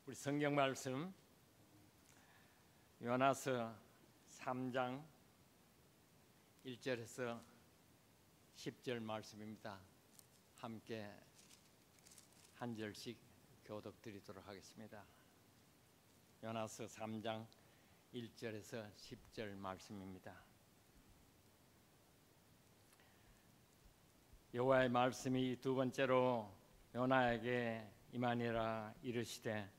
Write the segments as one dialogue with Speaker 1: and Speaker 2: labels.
Speaker 1: 우리 성경 말씀 요나서 3장 1절에서 10절 말씀입니다. 함께 한 절씩 교독 드리도록 하겠습니다. 요나서 3장 1절에서 10절 말씀입니다. 여호와의 말씀이 두 번째로 요나에게 임하니라 이르시되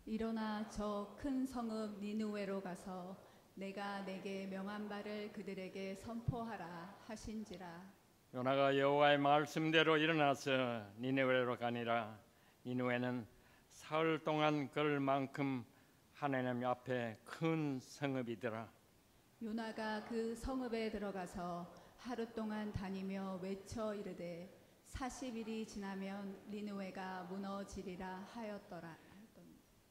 Speaker 2: 일어나 저 큰 성읍 니느웨로 가서 내가 내게 명한 바를 그들에게 선포하라 하신지라.
Speaker 1: 요나가 여호와의 말씀대로 일어나서 니느웨로 가니라. 니느웨는 사흘 동안 걸을 만큼 하나님 앞에 큰 성읍이더라.
Speaker 2: 요나가 그 성읍에 들어가서 하루 동안 다니며 외쳐 이르되 40일이 지나면 니느웨가 무너지리라 하였더라.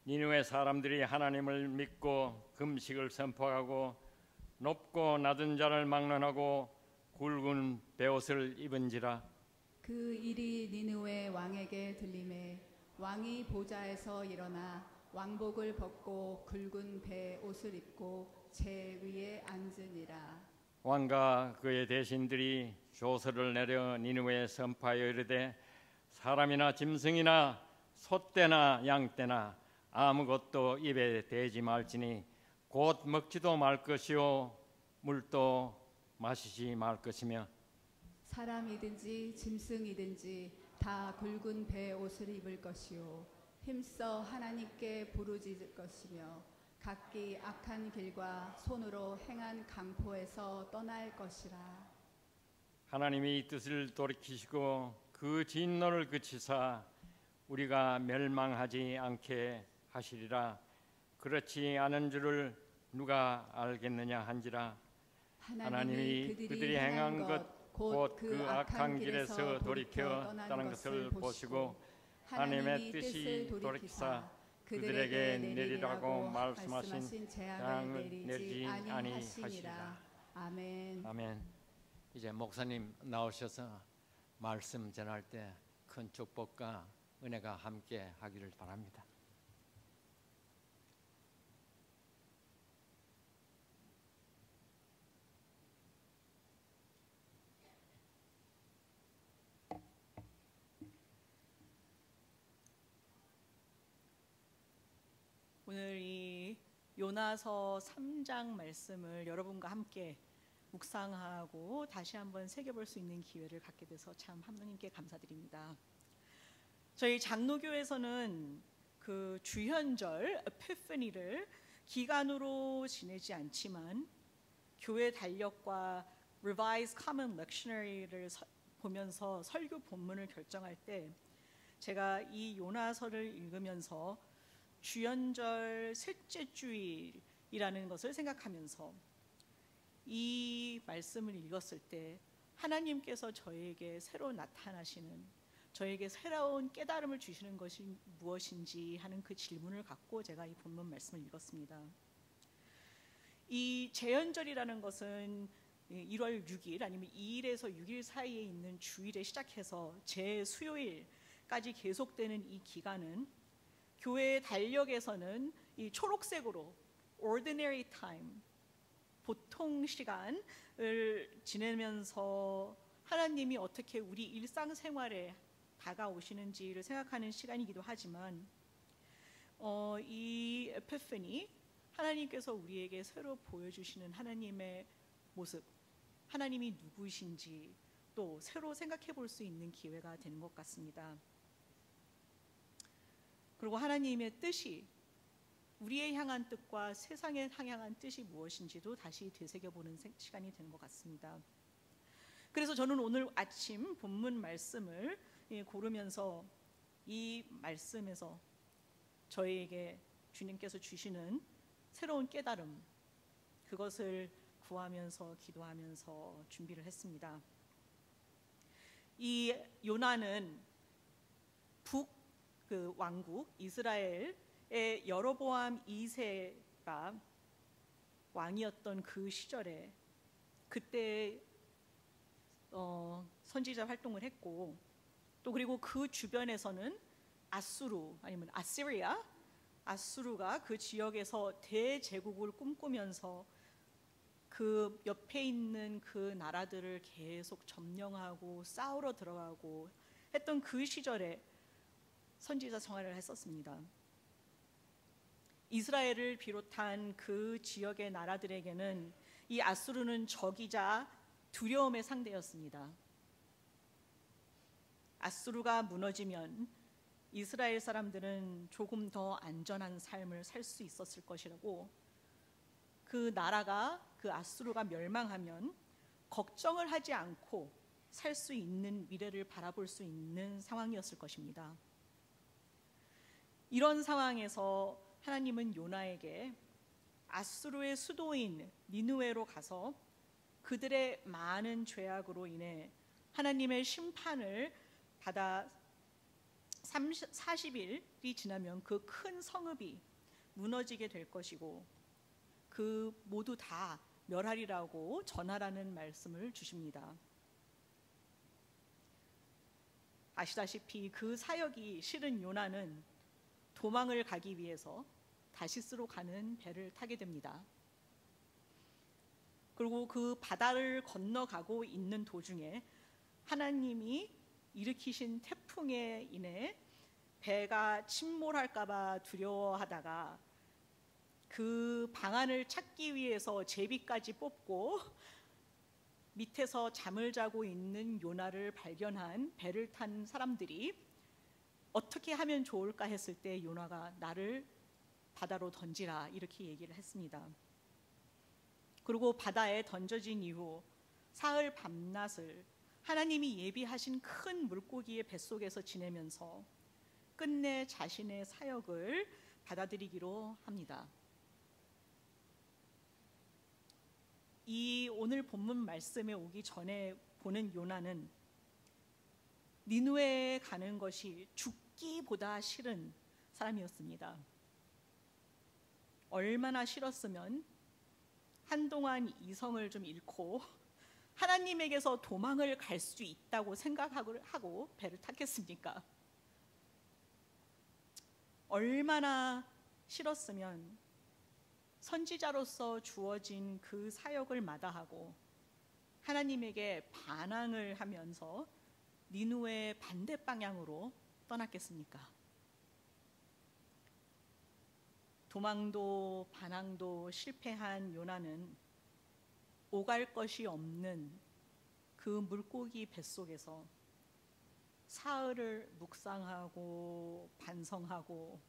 Speaker 1: 니느웨 사람들이 하나님을 믿고 금식을 선포하고 높고 낮은 자를 막론하고 굵은 베옷을 입은지라.
Speaker 2: 그 일이 니느웨 왕에게 들림에 왕이 보좌에서 일어나 왕복을 벗고 굵은 베옷을 입고 제 위에 앉으니라.
Speaker 1: 왕과 그의 대신들이 조서를 내려 니느웨에 선포하여 이르되 사람이나 짐승이나 소떼나 양떼나 아무것도 입에 대지 말지니 곧 먹지도 말 것이요 물도 마시지 말 것이며
Speaker 2: 사람이든지 짐승이든지 다 굵은 베옷을 입을 것이요 힘써 하나님께 부르짖을 것이며 각기 악한 길과 손으로 행한 강포에서 떠날 것이라.
Speaker 1: 하나님이 뜻을 돌이키시고 그 진노를 그치사 우리가 멸망하지 않게 하시리라. 그렇지 않은 줄을 누가 알겠느냐 한지라. 하나님이 그들이 행한 것 곧 그 악한 길에서 돌이켜 떠나는 것을 보시고 하나님의 뜻이 돌이키사 그들에게 내리라고 말씀하신 재앙을 내리지 아니하시리라.
Speaker 2: 아멘.
Speaker 1: 아멘. 이제 목사님 나오셔서 말씀 전할 때 큰 축복과 은혜가 함께 하기를 바랍니다.
Speaker 3: 오늘 이 요나서 3장 말씀을 여러분과 함께 묵상하고 다시 한번 새겨볼 수 있는 기회를 갖게 돼서 참 하나님께 감사드립니다. 저희 장로교에서는 그 주현절 에피파니를 기간으로 지내지 않지만 교회 달력과 Revised Common Lectionary를 보면서 설교 본문을 결정할 때 제가 이 요나서를 읽으면서 주연절 셋째 주일이라는 것을 생각하면서 이 말씀을 읽었을 때 하나님께서 저에게 새로 나타나시는, 저에게 새로운 깨달음을 주시는 것이 무엇인지 하는 그 질문을 갖고 제가 이 본문 말씀을 읽었습니다. 이 제연절이라는 것은 1월 6일 아니면 2일에서 6일 사이에 있는 주일에 시작해서 제수요일까지 계속되는 이 기간은 교회 달력에서는 이 초록색으로 ordinary time, 보통 시간을 지내면서 하나님이 어떻게 우리 일상생활에 다가오시는지를 생각하는 시간이기도 하지만 이 에피파니, 하나님께서 우리에게 새로 보여주시는 하나님의 모습, 하나님이 누구이신지 또 새로 생각해 볼 수 있는 기회가 되는 것 같습니다. 그리고 하나님의 뜻이, 우리의 향한 뜻과 세상에 향한 뜻이 무엇인지도 다시 되새겨보는 시간이 되는 것 같습니다. 그래서 저는 오늘 아침 본문 말씀을 고르면서 이 말씀에서 저희에게 주님께서 주시는 새로운 깨달음, 그것을 구하면서 기도하면서 준비를 했습니다. 이 요나는 그 왕국 이스라엘의 여로보암 2세가 왕이었던 그 시절에 그때 선지자 활동을 했고 또 그리고 그 주변에서는 아수르 아니면 아시리아 아수르가 그 지역에서 대제국을 꿈꾸면서 그 옆에 있는 그 나라들을 계속 점령하고 싸우러 들어가고 했던 그 시절에 선지자 생활을 했었습니다. 이스라엘을 비롯한 그 지역의 나라들에게는 이 아수르는 적이자 두려움의 상대였습니다. 아수르가 무너지면 이스라엘 사람들은 조금 더 안전한 삶을 살 수 있었을 것이라고, 그 나라가, 그 아수르가 멸망하면 걱정을 하지 않고 살 수 있는 미래를 바라볼 수 있는 상황이었을 것입니다. 이런 상황에서 하나님은 요나에게 아수르의 수도인 니느웨로 가서 그들의 많은 죄악으로 인해 하나님의 심판을 받아 40일이 지나면 그 큰 성읍이 무너지게 될 것이고 그 모두 다 멸하리라고 전하라는 말씀을 주십니다. 아시다시피 그 사역이 싫은 요나는 도망을 가기 위해서 다시스로 가는 배를 타게 됩니다. 그리고 그 바다를 건너가고 있는 도중에 하나님이 일으키신 태풍에 인해 배가 침몰할까 봐 두려워하다가 그 방안을 찾기 위해서 제비까지 뽑고 밑에서 잠을 자고 있는 요나를 발견한 배를 탄 사람들이 어떻게 하면 좋을까 했을 때 요나가 나를 바다로 던지라 이렇게 얘기를 했습니다. 그리고 바다에 던져진 이후 사흘 밤낮을 하나님이 예비하신 큰 물고기의 뱃속에서 지내면서 끝내 자신의 사역을 받아들이기로 합니다. 이 오늘 본문 말씀에 오기 전에 보는 요나는 니느웨에 가는 것이 죽기보다 싫은 사람이었습니다. 얼마나 싫었으면 한동안 이성을 좀 잃고 하나님에게서 도망을 갈 수 있다고 생각하고 배를 탔겠습니까? 얼마나 싫었으면 선지자로서 주어진 그 사역을 마다하고 하나님에게 반항을 하면서 니느웨의 반대 방향으로 떠났겠습니까? 도망도 반항도 실패한 요나는 오갈 것이 없는 그 물고기 뱃속에서 사흘을 묵상하고 반성하고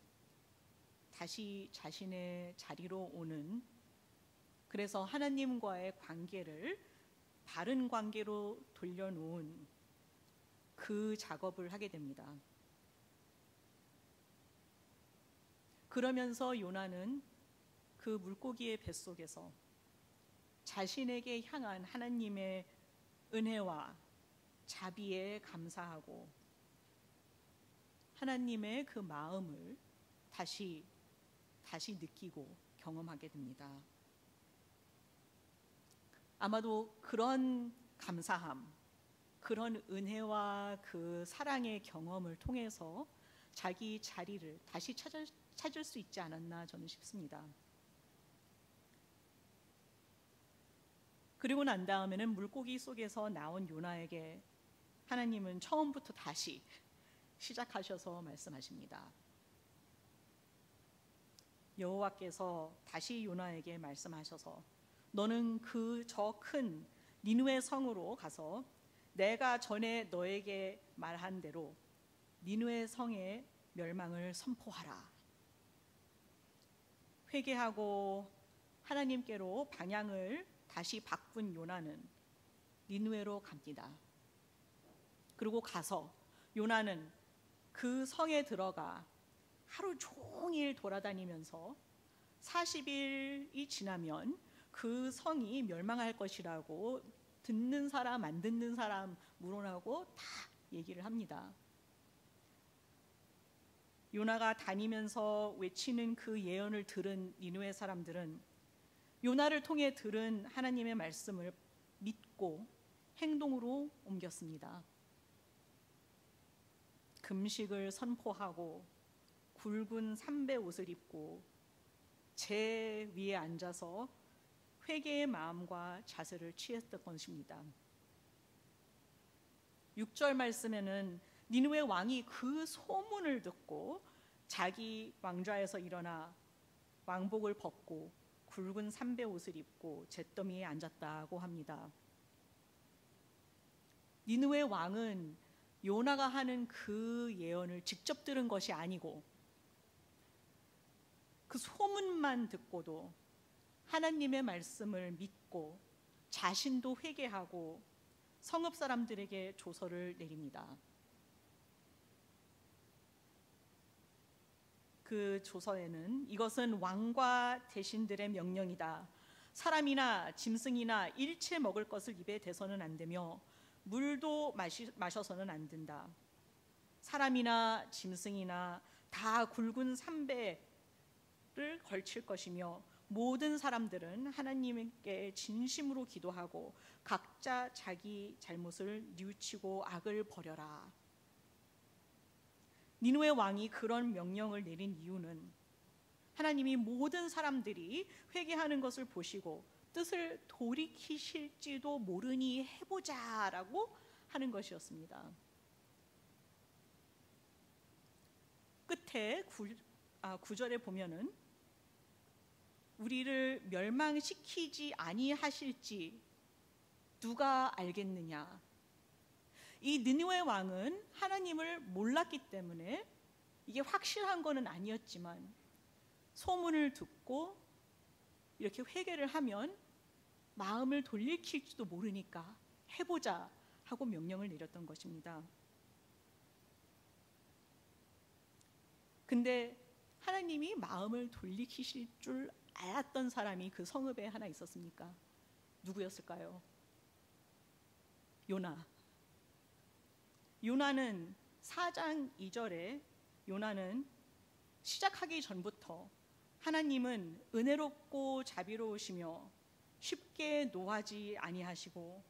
Speaker 3: 다시 자신의 자리로 오는, 그래서 하나님과의 관계를 바른 관계로 돌려놓은 그 작업을 하게 됩니다. 그러면서 요나는 그 물고기의 뱃속에서 자신에게 향한 하나님의 은혜와 자비에 감사하고 하나님의 그 마음을 다시 느끼고 경험하게 됩니다. 아마도 그런 감사함, 그런 은혜와 그 사랑의 경험을 통해서 자기 자리를 다시 찾을 수 있지 않았나 저는 싶습니다. 그리고 난 다음에는 물고기 속에서 나온 요나에게 하나님은 처음부터 다시 시작하셔서 말씀하십니다. 여호와께서 다시 요나에게 말씀하셔서 너는 그 저 큰 니느웨 성으로 가서 내가 전에 너에게 말한 대로 니느웨 성의 멸망을 선포하라. 회개하고 하나님께로 방향을 다시 바꾼 요나는 니느웨로 갑니다. 그리고 가서 요나는 그 성에 들어가 하루 종일 돌아다니면서 40일이 지나면 그 성이 멸망할 것이라고 듣는 사람 안 듣는 사람 물어나고 다 얘기를 합니다. 요나가 다니면서 외치는 그 예언을 들은 니느웨 사람들은 요나를 통해 들은 하나님의 말씀을 믿고 행동으로 옮겼습니다. 금식을 선포하고 굵은 삼배 옷을 입고 재 위에 앉아서 회개의 마음과 자세를 취했던 것입니다. 6절 말씀에는 니느웨 왕이 그 소문을 듣고 자기 왕좌에서 일어나 왕복을 벗고 굵은 삼배 옷을 입고 잿더미에 앉았다고 합니다. 니느웨 왕은 요나가 하는 그 예언을 직접 들은 것이 아니고 그 소문만 듣고도 하나님의 말씀을 믿고 자신도 회개하고 성읍 사람들에게 조서를 내립니다. 그 조서에는 이것은 왕과 대신들의 명령이다. 사람이나 짐승이나 일체 먹을 것을 입에 대서는 안 되며 물도 마셔서는 안 된다. 사람이나 짐승이나 다 굵은 삼배를 걸칠 것이며 모든 사람들은 하나님께 진심으로 기도하고 각자 자기 잘못을 뉘우치고 악을 버려라. 니느웨 왕이 그런 명령을 내린 이유는 하나님이 모든 사람들이 회개하는 것을 보시고 뜻을 돌이키실지도 모르니 해보자라고 하는 것이었습니다. 끝에 9절에 보면은 우리를 멸망시키지 아니하실지 누가 알겠느냐. 이 느느웨 왕은 하나님을 몰랐기 때문에 이게 확실한 거는 아니었지만 소문을 듣고 이렇게 회개를 하면 마음을 돌이킬지도 모르니까 해보자 하고 명령을 내렸던 것입니다. 근데 하나님이 마음을 돌이키실 줄 알았던 사람이 그 성읍에 하나 있었습니까? 누구였을까요? 요나. 요나는 4장 2절에 요나는 시작하기 전부터 하나님은 은혜롭고 자비로우시며 쉽게 노하지 아니하시고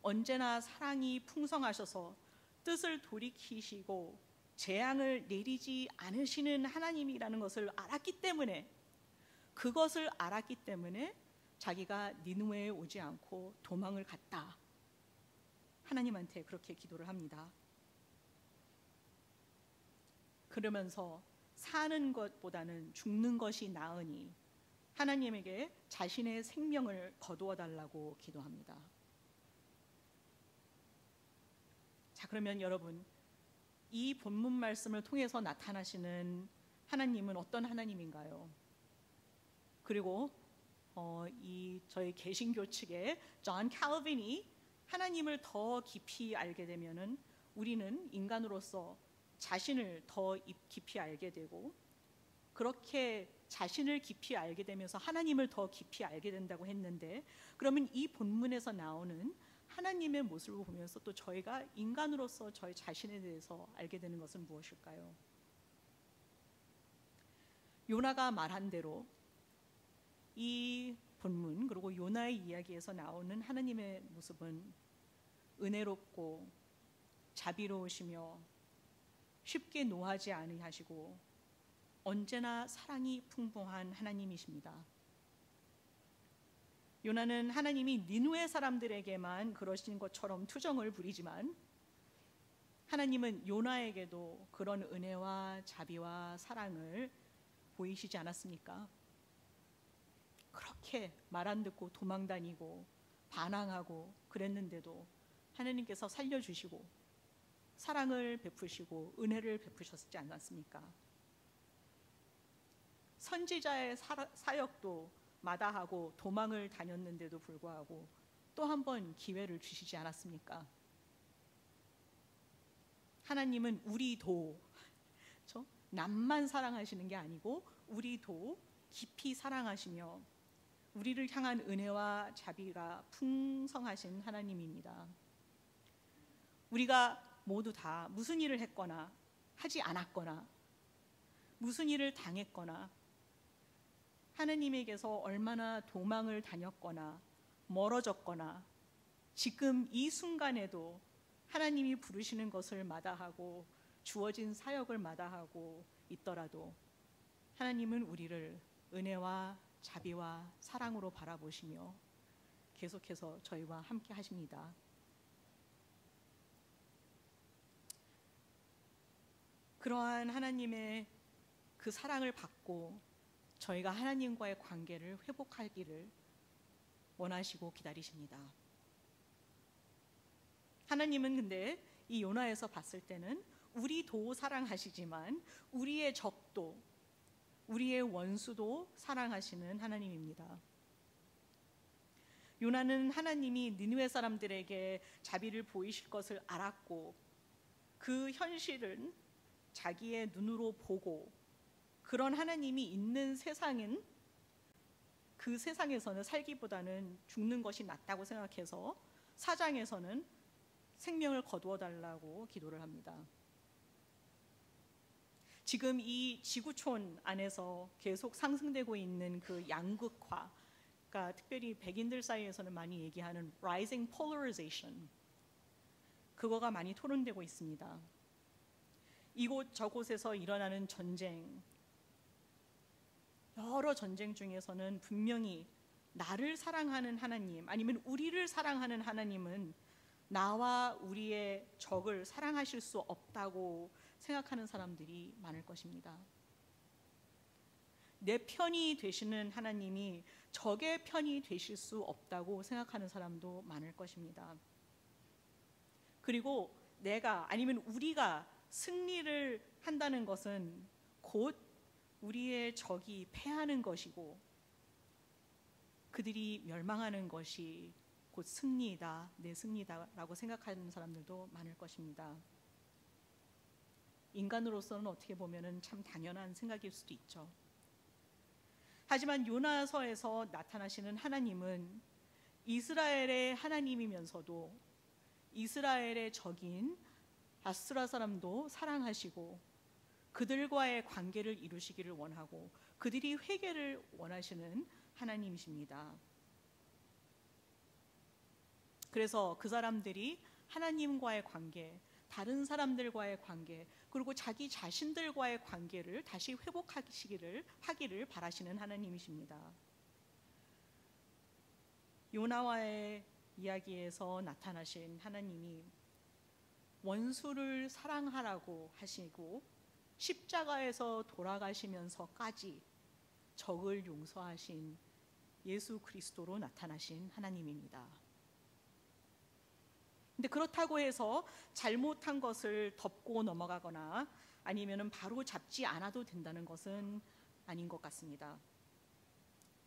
Speaker 3: 언제나 사랑이 풍성하셔서 뜻을 돌이키시고 재앙을 내리지 않으시는 하나님이라는 것을 알았기 때문에 그것을 알았기 때문에 자기가 니느웨에 오지 않고 도망을 갔다. 하나님한테 그렇게 기도를 합니다. 그러면서 사는 것보다는 죽는 것이 나으니 하나님에게 자신의 생명을 거두어 달라고 기도합니다. 자, 그러면 여러분, 이 본문 말씀을 통해서 나타나시는 하나님은 어떤 하나님인가요? 그리고 이 저희 개신교 측의 존 칼빈이 하나님을 더 깊이 알게 되면은 우리는 인간으로서 자신을 더 깊이 알게 되고 그렇게 자신을 깊이 알게 되면서 하나님을 더 깊이 알게 된다고 했는데 그러면 이 본문에서 나오는 하나님의 모습을 보면서 또 저희가 인간으로서 저희 자신에 대해서 알게 되는 것은 무엇일까요? 요나가 말한 대로 이 본문 그리고 요나의 이야기에서 나오는 하나님의 모습은 은혜롭고 자비로우시며 쉽게 노하지 아니하시고 언제나 사랑이 풍부한 하나님이십니다. 요나는 하나님이 니느웨 사람들에게만 그러신 것처럼 투정을 부리지만 하나님은 요나에게도 그런 은혜와 자비와 사랑을 보이시지 않았습니까? 그렇게 말 안 듣고 도망다니고 반항하고 그랬는데도 하나님께서 살려주시고 사랑을 베푸시고 은혜를 베푸셨지 않았습니까? 선지자의 사역도 마다하고 도망을 다녔는데도 불구하고 또 한 번 기회를 주시지 않았습니까? 하나님은 우리도 남만 사랑하시는 게 아니고 우리도 깊이 사랑하시며 우리를 향한 은혜와 자비가 풍성하신 하나님입니다. 우리가 모두 다 무슨 일을 했거나 하지 않았거나 무슨 일을 당했거나 하나님에게서 얼마나 도망을 다녔거나 멀어졌거나 지금 이 순간에도 하나님이 부르시는 것을 마다하고 주어진 사역을 마다하고 있더라도 하나님은 우리를 은혜와 자비와 사랑으로 바라보시며 계속해서 저희와 함께 하십니다. 그러한 하나님의 그 사랑을 받고 저희가 하나님과의 관계를 회복하기를 원하시고 기다리십니다. 하나님은 근데 이 요나에서 봤을 때는 우리도 사랑하시지만 우리의 적도, 우리의 원수도 사랑하시는 하나님입니다. 요나는 하나님이 니느웨 사람들에게 자비를 보이실 것을 알았고 그 현실은 자기의 눈으로 보고 그런 하나님이 있는 세상은 그 세상에서는 살기보다는 죽는 것이 낫다고 생각해서 4장에서는 생명을 거두어 달라고 기도를 합니다. 지금 이 지구촌 안에서 계속 상승되고 있는 그 양극화, 그러니까 특별히 백인들 사이에서는 많이 얘기하는 rising polarization, 그거가 많이 토론되고 있습니다. 이곳 저곳에서 일어나는 전쟁, 여러 전쟁 중에서는 분명히 나를 사랑하는 하나님 아니면 우리를 사랑하는 하나님은 나와 우리의 적을 사랑하실 수 없다고 생각하는 사람들이 많을 것입니다. 내 편이 되시는 하나님이 적의 편이 되실 수 없다고 생각하는 사람도 많을 것입니다. 그리고 내가 아니면 우리가 승리를 한다는 것은 곧 우리의 적이 패하는 것이고 그들이 멸망하는 것이 곧 승리이다, 내 승리다라고 생각하는 사람들도 많을 것입니다. 인간으로서는 어떻게 보면 참 당연한 생각일 수도 있죠. 하지만 요나서에서 나타나시는 하나님은 이스라엘의 하나님이면서도 이스라엘의 적인 아수라 사람도 사랑하시고 그들과의 관계를 이루시기를 원하고 그들이 회개를 원하시는 하나님이십니다. 그래서 그 사람들이 하나님과의 관계, 다른 사람들과의 관계, 그리고 자기 자신들과의 관계를 다시 하기를 바라시는 하나님이십니다. 요나와의 이야기에서 나타나신 하나님이 원수를 사랑하라고 하시고 십자가에서 돌아가시면서까지 적을 용서하신 예수 그리스도로 나타나신 하나님입니다. 근데 그렇다고 해서 잘못한 것을 덮고 넘어가거나 아니면은 바로 잡지 않아도 된다는 것은 아닌 것 같습니다.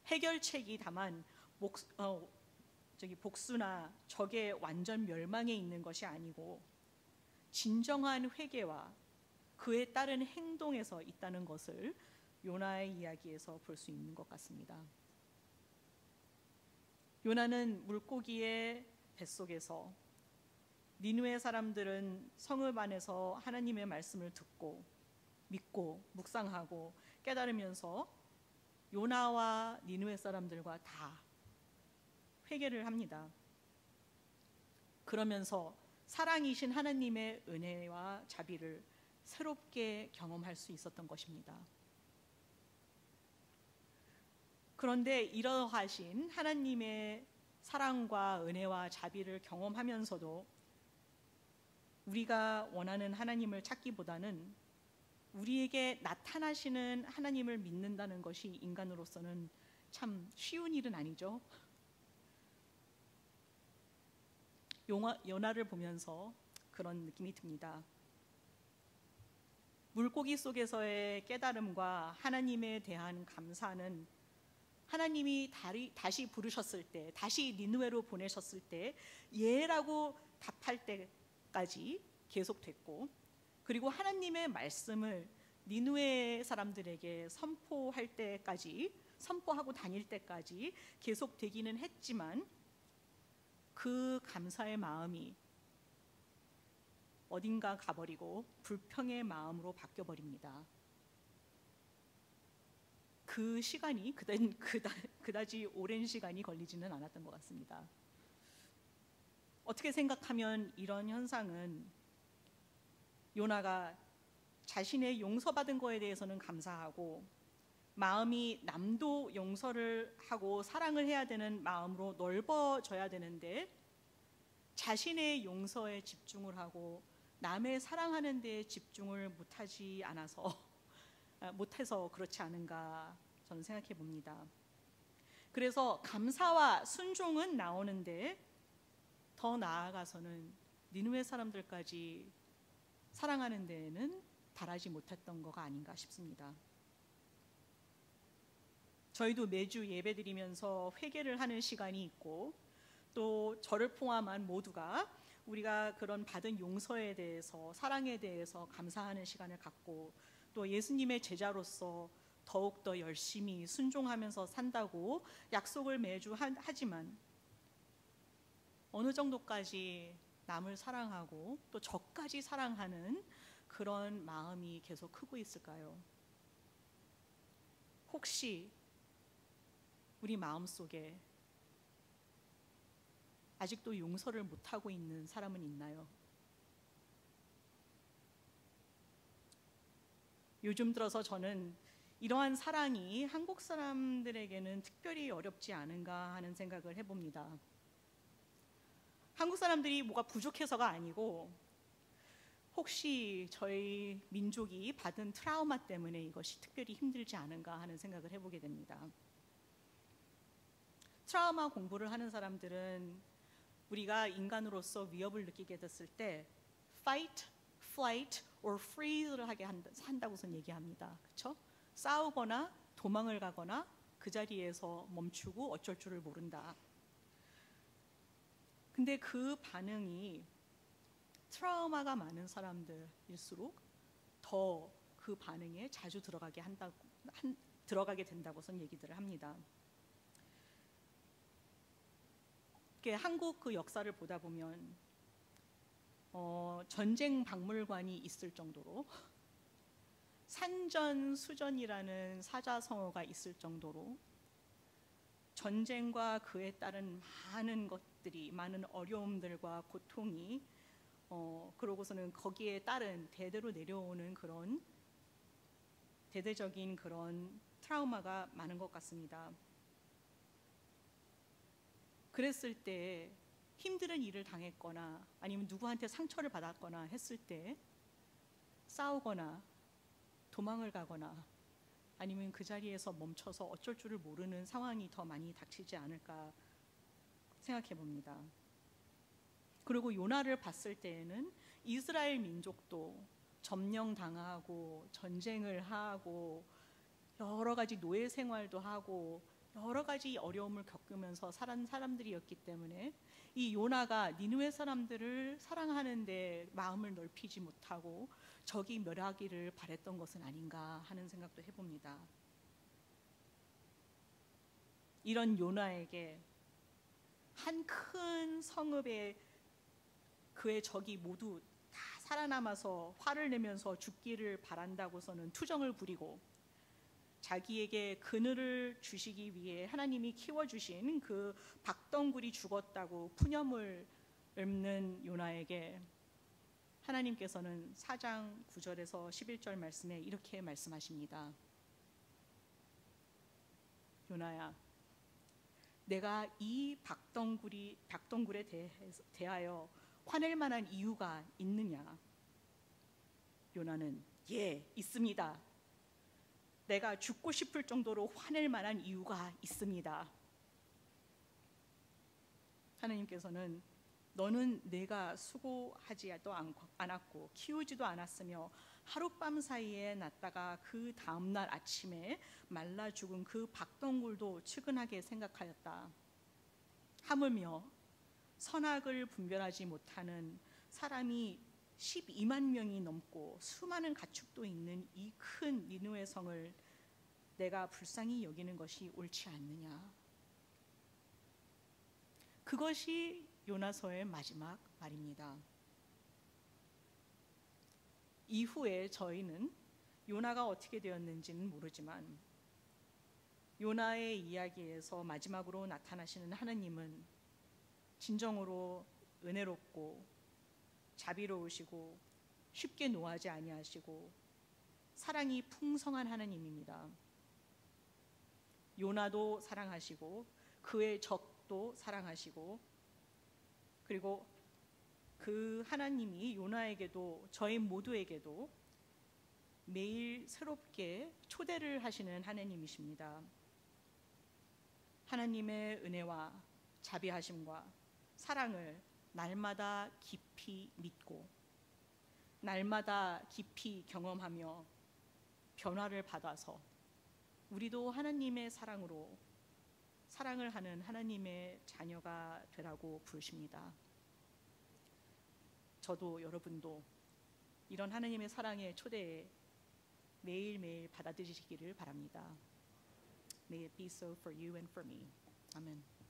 Speaker 3: 해결책이 다만 복수나 적의 완전 멸망에 있는 것이 아니고 진정한 회개와 그에 따른 행동에서 있다는 것을 요나의 이야기에서 볼 수 있는 것 같습니다. 요나는 물고기의 뱃속에서 니느웨 사람들은 성읍 안에서 하나님의 말씀을 듣고 믿고 묵상하고 깨달으면서 요나와 니느웨 사람들과 다 회개를 합니다. 그러면서 사랑이신 하나님의 은혜와 자비를 새롭게 경험할 수 있었던 것입니다. 그런데 이러하신 하나님의 사랑과 은혜와 자비를 경험하면서도 우리가 원하는 하나님을 찾기보다는 우리에게 나타나시는 하나님을 믿는다는 것이 인간으로서는 참 쉬운 일은 아니죠. 요나를 보면서 그런 느낌이 듭니다. 물고기 속에서의 깨달음과 하나님에 대한 감사는 하나님이 다시 부르셨을 때, 다시 니느웨로 보내셨을 때 예라고 답할 때까지 계속됐고, 그리고 하나님의 말씀을 니느웨 사람들에게 선포할 때까지, 선포하고 다닐 때까지 계속되기는 했지만 그 감사의 마음이 어딘가 가버리고 불평의 마음으로 바뀌어버립니다. 그 시간이 그다지 오랜 시간이 걸리지는 않았던 것 같습니다. 어떻게 생각하면 이런 현상은 요나가 자신의 용서받은 거에 대해서는 감사하고 마음이 남도 용서를 하고 사랑을 해야 되는 마음으로 넓어져야 되는데 자신의 용서에 집중을 하고 남의 사랑하는 데에 집중을 못해서 그렇지 않은가 저는 생각해 봅니다. 그래서 감사와 순종은 나오는데 더 나아가서는 니느웨 사람들까지 사랑하는 데에는 달하지 못했던 거가 아닌가 싶습니다. 저희도 매주 예배드리면서 회개를 하는 시간이 있고 또 저를 포함한 모두가 우리가 그런 받은 용서에 대해서 사랑에 대해서 감사하는 시간을 갖고 또 예수님의 제자로서 더욱더 열심히 순종하면서 산다고 약속을 매주 하지만 어느 정도까지 남을 사랑하고 또 저까지 사랑하는 그런 마음이 계속 크고 있을까요? 혹시 우리 마음속에 아직도 용서를 못하고 있는 사람은 있나요? 요즘 들어서 저는 이러한 사랑이 한국 사람들에게는 특별히 어렵지 않은가 하는 생각을 해봅니다. 한국 사람들이 뭐가 부족해서가 아니고 혹시 저희 민족이 받은 트라우마 때문에 이것이 특별히 힘들지 않은가 하는 생각을 해보게 됩니다. 트라우마 공부를 하는 사람들은 우리가 인간으로서 위협을 느끼게 됐을 때 fight, flight, or freeze를 하게 한다고선 얘기합니다. 그렇죠? 싸우거나 도망을 가거나 그 자리에서 멈추고 어쩔 줄을 모른다. 근데 그 반응이 트라우마가 많은 사람들일수록 더 그 반응에 자주 들어가게 된다고선 얘기들을 합니다. 한국 그 역사를 보다 보면 전쟁 박물관이 있을 정도로 산전수전이라는 사자성어가 있을 정도로 전쟁과 그에 따른 많은 것들이 많은 어려움들과 고통이 그러고서는 거기에 따른 대대로 내려오는 그런 대대적인 그런 트라우마가 많은 것 같습니다. 그랬을 때 힘든 일을 당했거나 아니면 누구한테 상처를 받았거나 했을 때 싸우거나 도망을 가거나 아니면 그 자리에서 멈춰서 어쩔 줄을 모르는 상황이 더 많이 닥치지 않을까 생각해 봅니다. 그리고 요나를 봤을 때에는 이스라엘 민족도 점령당하고 전쟁을 하고 여러 가지 노예 생활도 하고 여러 가지 어려움을 겪으면서 살아온 사람들이었기 때문에 이 요나가 니느웨 사람들을 사랑하는데 마음을 넓히지 못하고 적이 멸하기를 바랬던 것은 아닌가 하는 생각도 해봅니다. 이런 요나에게 한 큰 성읍에 그의 적이 모두 다 살아남아서 화를 내면서 죽기를 바란다고서는 투정을 부리고 자기에게 그늘을 주시기 위해 하나님이 키워주신 그 박덩굴이 죽었다고 푸념을 읊는 요나에게 하나님께서는 4장 9절에서 11절 말씀에 이렇게 말씀하십니다. 요나야, 내가 이 박덩굴에 대하여 화낼 만한 이유가 있느냐? 요나는 예, 있습니다. 내가 죽고 싶을 정도로 화낼 만한 이유가 있습니다. 하나님께서는 너는 내가 수고하지도 않았고 키우지도 않았으며 하룻밤 사이에 났다가 그 다음날 아침에 말라 죽은 그 박덩굴도 측은하게 생각하였다. 하물며 선악을 분별하지 못하는 사람이 12만 명이 넘고 수많은 가축도 있는 이 큰 니느웨 성을 내가 불쌍히 여기는 것이 옳지 않느냐. 그것이 요나서의 마지막 말입니다. 이후에 저희는 요나가 어떻게 되었는지는 모르지만 요나의 이야기에서 마지막으로 나타나시는 하나님은 진정으로 은혜롭고 자비로우시고 쉽게 노하지 아니하시고 사랑이 풍성한 하나님입니다. 요나도 사랑하시고 그의 적도 사랑하시고, 그리고 그 하나님이 요나에게도 저희 모두에게도 매일 새롭게 초대를 하시는 하나님이십니다. 하나님의 은혜와 자비하심과 사랑을 날마다 깊이 믿고 날마다 깊이 경험하며 변화를 받아서 우리도 하나님의 사랑으로 사랑을 하는 하나님의 자녀가 되라고 부르십니다. 저도 여러분도 이런 하나님의 사랑의 초대에 매일매일 받아들이시기를 바랍니다. May it be so for you and for me. 아멘.